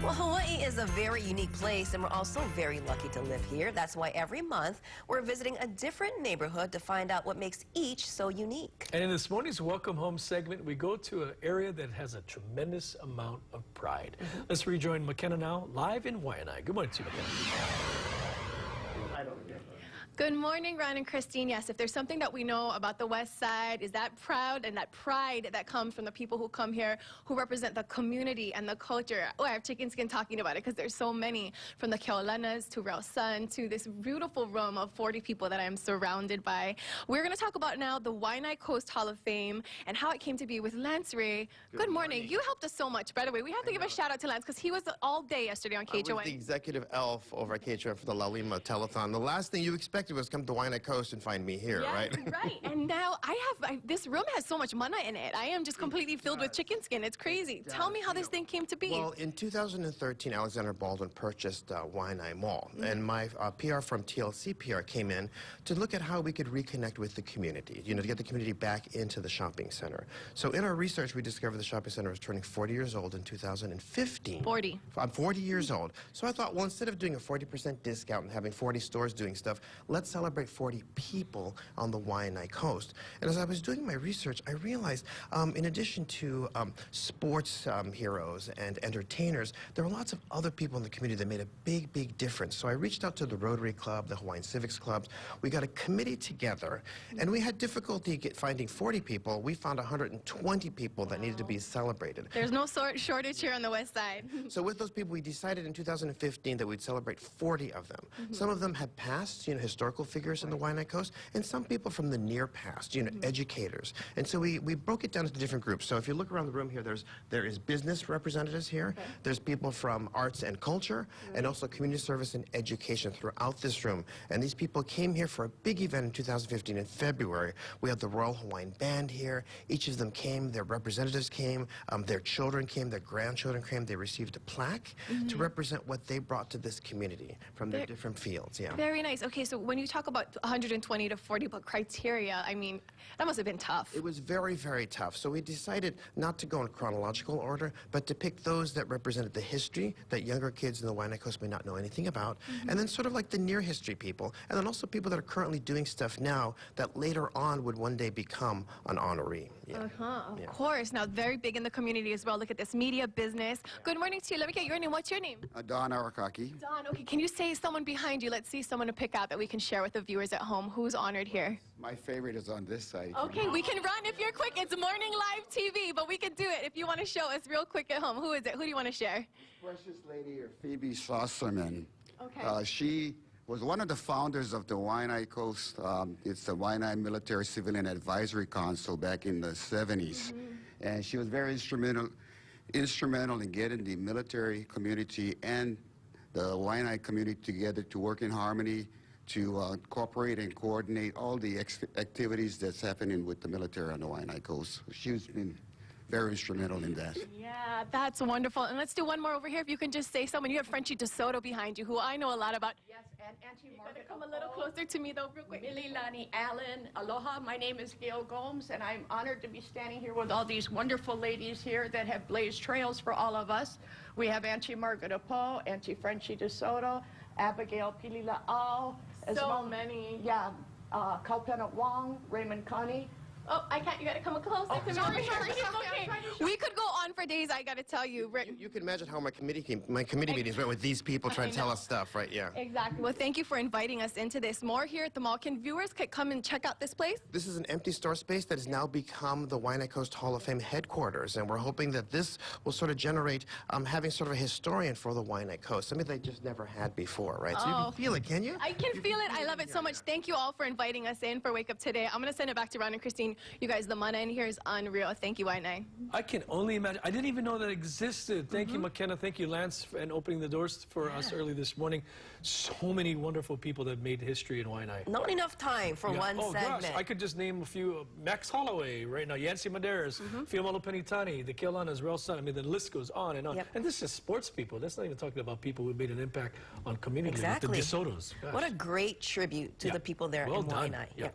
Well, Hawaii is a very unique place, and we're also very lucky to live here. That's why every month we're visiting a different neighborhood to find out what makes each so unique. And in this morning's Welcome Home segment, we go to an area that has a tremendous amount of pride. Let's rejoin McKenna now, live in Waianae. Good morning to you, McKenna. Good morning, Ron and Christine. Yes, if there's something that we know about the West Side is that proud and that pride that comes from the people who come here, who represent the community and the culture. Oh, I have chicken skin talking about it because there's so many, from the Keolanas to Real Sun to this beautiful room of 40 people that I am surrounded by. We're going to talk about now the Waianae Coast Hall of Fame and how it came to be with Lance Ray. Good morning. You helped us so much. By the way, we have to give a shout out to Lance because he was all day yesterday on KHON. I was the executive elf over at KHON for the La Lima telethon. The last thing you expected was come to Waianae Coast and find me here, right? Right. And now this room has so much mana in it. I am just completely filled with chicken skin. It's crazy. Tell me how this thing came to be. Well, in 2013, Alexander Baldwin purchased Waianae Mall, and my PR from TLC PR came in to look at how we could reconnect with the community, to get the community back into the shopping center. So in our research, we discovered the shopping center was turning 40 years old in 2015. 40. I'm 40 years old. So I thought, well, instead of doing a 40% discount and having 40 stores doing stuff, let's celebrate 40 people on the Waianae Coast. And as I was doing my research, I realized in addition to sports heroes and entertainers, there were lots of other people in the community that made a big, big difference. So I reached out to the Rotary Club, the Hawaiian Civics Clubs. We got a committee together, and we had difficulty finding 40 people. We found 120 people that needed to be celebrated. There's no shortage here on the West Side. So with those people, we decided in 2015 that we'd celebrate 40 of them. Some of them had passed, historical figures in the Waianae Coast, and some people from the near past, educators. And so we broke it down into different groups. So if you look around the room here, there is business representatives here. Okay. There's people from arts and culture, and also community service and education throughout this room. And these people came here for a big event in 2015 in February. We had the Royal Hawaiian Band here. Each of them came, their representatives came, their children came, their grandchildren came. They received a plaque to represent what they brought to this community from their different fields. Yeah. Very nice. Okay, so when you talk about 120 to 40 criteria, I mean, that must have been tough. It was very, very tough. So we decided not to go in chronological order, but to pick those that represented the history that younger kids in the Waianae Coast may not know anything about, and then sort of like the near history people, and then also people that are currently doing stuff now that later on would one day become an honoree. Yeah. Of course. Now, very big in the community as well. Look at this, media, business. Good morning to you. Let me get your name. What's your name? Don Arakaki. Don, okay. Can you say someone behind you? Let's see someone to pick out that we can share with the viewers at home. Who's honored here? My favorite is on this side. Okay, we can run if you're quick. It's morning live TV, but we can do it if you want to show us real quick at home. Who is it? Who do you want to share? Precious lady, or Phoebe Saucerman. Okay. She was one of the founders of the Waianae Coast. It's the Waianae Military Civilian Advisory Council back in the 70s. And she was very instrumental in getting the military community and the Waianae community together to work in harmony, to cooperate and coordinate all the activities that's happening with the military on the Waianae Coast. She's been very instrumental in that. Yeah, that's wonderful. And let's do one more over here. If you can just say someone. You have Frenchie DeSoto behind you, who I know a lot about. Yes, and Auntie Margaret. Come a little closer to me, though, real quick. Mililani Allen, aloha. My name is Gail Gomes, and I'm honored to be standing here with all these wonderful ladies here that have blazed trails for all of us. We have Auntie Margaret Apo, Auntie Frenchie DeSoto, Abigail Pilila Al, as so well. Many. Yeah, Kaupena Wong, Raymond Connie. Oh, I can't. You got to come closer to me. Sorry. Okay. We could go on for days, I got to tell you. You can imagine how my committee meetings went with these people trying to tell us stuff, right? Yeah. Exactly. Well, thank you for inviting us into this. More here at the mall. Can viewers come and check out this place? This is an empty store space that has now become the Waianae Coast Hall of Fame headquarters, and we're hoping that this will sort of generate having sort of a historian for the Waianae Coast, something they just never had before, right? So you can feel it, can you? I can feel it. I love it so much. Thank you all for inviting us in for Wake Up Today. I'm going to send it back to Ron and Christine. You guys, the mana in here is unreal. Thank you, Waianae. I can only imagine. I didn't even know that existed. Thank you, McKenna. Thank you, Lance, and opening the doors for us early this morning. So many wonderful people that made history in Waianae. Not enough time for one segment. Gosh, I could just name a few. Max Holloway right now, Yancy Maderas, Fiamalo Penitani, the Keolanas, Real Sun. I mean, the list goes on and on. And this is sports people. That's not even talking about people who made an impact on community. Exactly. Like the DeSotos. Gosh. What a great tribute to the people there in Waianae. Well done.